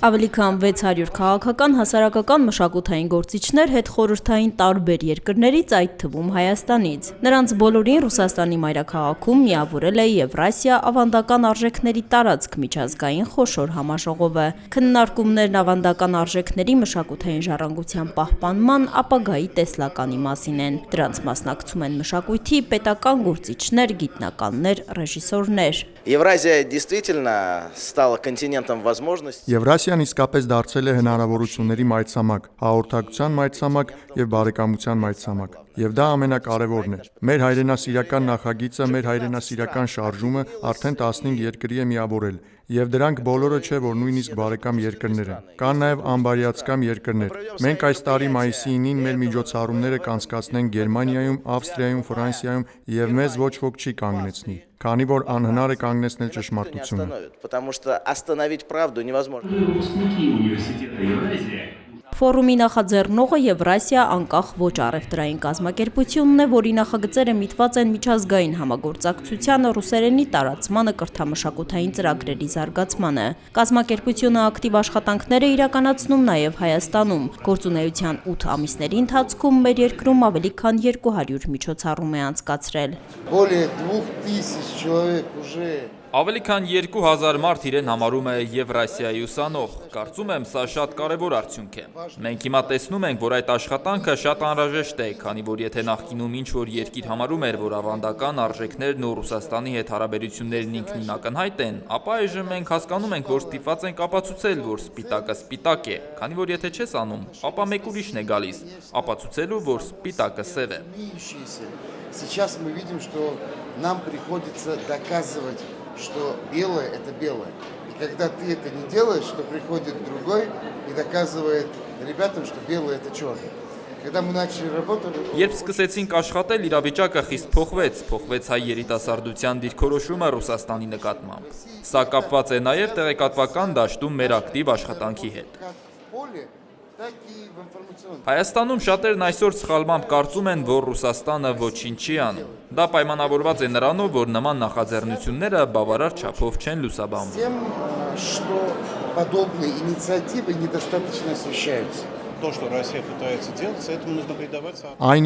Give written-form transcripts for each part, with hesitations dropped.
Ավելի քան 600 քաղաքական, հասարակական, մշակութային գործիչներ հետխորհրդային տարբեր երկրներից, այդ թվում Հայաստանից։ Նրանց բոլորին Ռուսաստանի մայրաքաղաքում միավորել է Եվրասիա ավանդական արժեքների տարածք միջազգային խոշոր համաժողովը։ Քննարկումներն ավանդական արժեքների մշակութային ժառանգության պահպանման ապագայի տեսլականի մասին են։ Դրանց մասնակցում են մշակույթի պետական գործիչներ, գիտնականներ, ռեժիսորներ։ Евразия действительно стала континентом возможностей. Եվրասիան իսկապես դարձել է հնարավորությունների մայրցամաք, հաղորդակցության մայրցամաք եւ բարեկամության մայրցամաք։ Եվ դա ամենակարևորն է։ Մեր հայրենասիրական նախագիծը, մեր հայրենասիրական շարժումը արդեն 15 երկրի է միավորել, եւ դրանք բոլորը չէ, որ նույնիսկ բարեկամ երկրներ են։ Կան նաեւ անբարյացկամ երկրներ։ Մենք այս տարի մայիսի 9-ին մեր միջոցառումները կանցկացնենք Գերմանիայում, Ավստրիայում, Ֆրանսիայում եւ մեզ ոչ ոք չի կանգնեցնի, քանի որ անհնար է կանգնեցնել ճշմարտությունը։ Потому что остановить правду невозможно. Ֆորումի նախաձեռնողը Եվրասիա անկախ ոչ առևտրային կազմակերպությունն է, որի նախագծերը միտված են միջազգային համագործակցությանը, ռուսերենի տարածմանը, կրթամշակութային ծրագրերի զարգացմանը։ Կազմակերպությունը ակտիվ աշխատանքներ է իրականացնում նաև Հայաստանում։ Գործունեության 8 ամիսների ընթացքում մեր երկրում ավելի քան 200 միջոցառում է անցկացրել։ Ավելի քան 2000 մարդ իրեն համարում է Եվրասիայի ուսանող։ Կարծում եմ, սա շատ կարևոր արդյունք է։ Մենք հիմա տեսնում ենք, որ այդ աշխատանքը շատ անհրաժեշտ է, քանի որ եթե նախկինում ինչ-որ երկիր համարում էր, որ ավանդական արժեքներն ու Ռուսաստանի հետ հարաբերություններն ինքնին ակնհայտ են, ապա այժմ մենք հասկանում ենք, որ ստիպված ենք ապացուցել, որ սպիտակը սպիտակ է, քանի որ եթե չես անում, ապա մեկ ուրիշն է գալիս, ապացուցելու, որ սպիտակը սև է։ Сейчас мы видим, что нам приходится доказывать, что белое – это белое. И когда ты это не делаешь, то приходит другой и доказывает ребятам, что белое – это черное. Когда мы начали работать… Երբ սկսեցինք աշխատել, իրավիճակը խիստ փոխվեց հայ երիտասարդության դիրքորոշումը Ռուսաստանի նկատմամբ։ Սա կապված է նաև տեղեկատվական դաշտում մեր ակտիվ աշխատանքի հետ։ Հայաստանում շատերն այսօր սխալմամբ կարծում են, որ Ռուսաստանը ոչինչ չի անում։ Դա պայմանավորված է նրանով, որ նման նախաձեռնությունները բավարար չափով չեն լուսաբանվում։ Այն,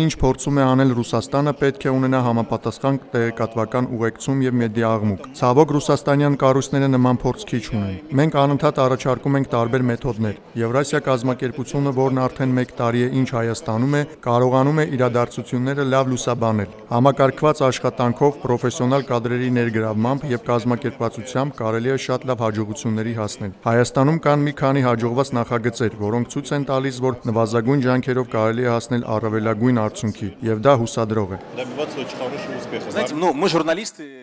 ինչ փորձում է անել Ռուսաստանը, պետք է ունենա համապատասխան տեղեկատվական ուղեկցում եւ մեդիա աղմուկ։ Ցավոք ռուսաստանյան կառույցները նման փորձ քիչ ունեն։ Մենք անընդհատ առաջարկում ենք տարբեր մեթոդներ։ Եվրասիա կազմակերպությունը, որն արդեն 1 տարի է ինչ Հայաստանում է, կարողանում է իրադարձությունները լավ լուսաբանել։ Համակարգված աշխատանքով, պրոֆեսիոնալ կադրերի ներգրավմամբ եւ կազմակերպվածությամբ կարելի է շատ լավ հաջողությունների հասնել։ Հայաստանում կան մի քանի հաջողված նախագծեր, որոնք ցույց են տալիս, որ նվազագույն ջանքերով կարելի է հասնել առավելագույն արդյունքի, եւ դա հուսադրող է։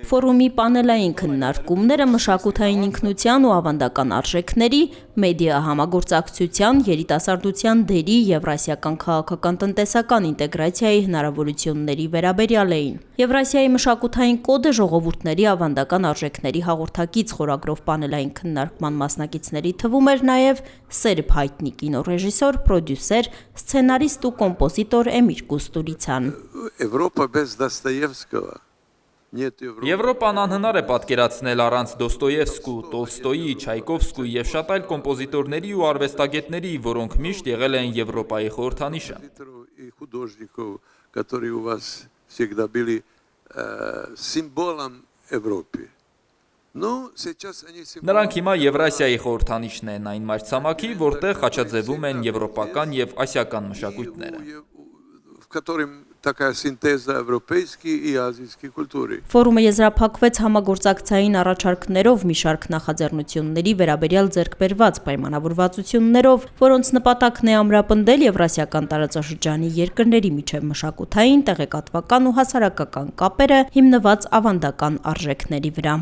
Ֆորումի պանելային քննարկումները մշակութային ինքնության ու ավանդական արժեքների, մեդիա համագործակցության, երիտասարդության դերի, եվրասիական քաղաքական տնտեսական ինտեգրացիայի հնարավորությունների վերաբերյալ էին։ Եվրասիայի մշակութային կոդը ժողովուրդների ավանդական արժեքների հաղորդակից խորագրով պանելային քննարկման մասնակիցների թվում էր նաև սերբ հայտնի կինոռեժիսոր, պրոդյուսեր, սցենարիստ ու կոմպոզիտոր Էմիր Կուստուրիցյան։ Եվրոպան անհնար է պատկերացնել առանց Դոստոևսկու, Տոլստոյի, Չայկովսկուի եւ շատ այլ կոմպոզիտորների ու արվեստագետների, որոնք միշտ եղել են Եվրոպայի խորհրդանիշը։ Նրանք հիմա Եվրասիայի խորհրդանիշն են, այն մայրցամաքի, որտեղ խաչաձևում են եվրոպական եւ ասիական մշակույթները։ Ֆորումը եզրափակվեց համագործակցային առաջարկներով, մի շարք նախաձեռնությունների վերաբերյալ ձեռքբերված պայմանավորվածություններով, որոնց նպատակն է ամրապնդել եվրասիական տարածաշրջանի երկրների միջև մշակութային, տեղեկատվական ու հասարակական կապերը հիմնված ավանդական արժեքների վրա։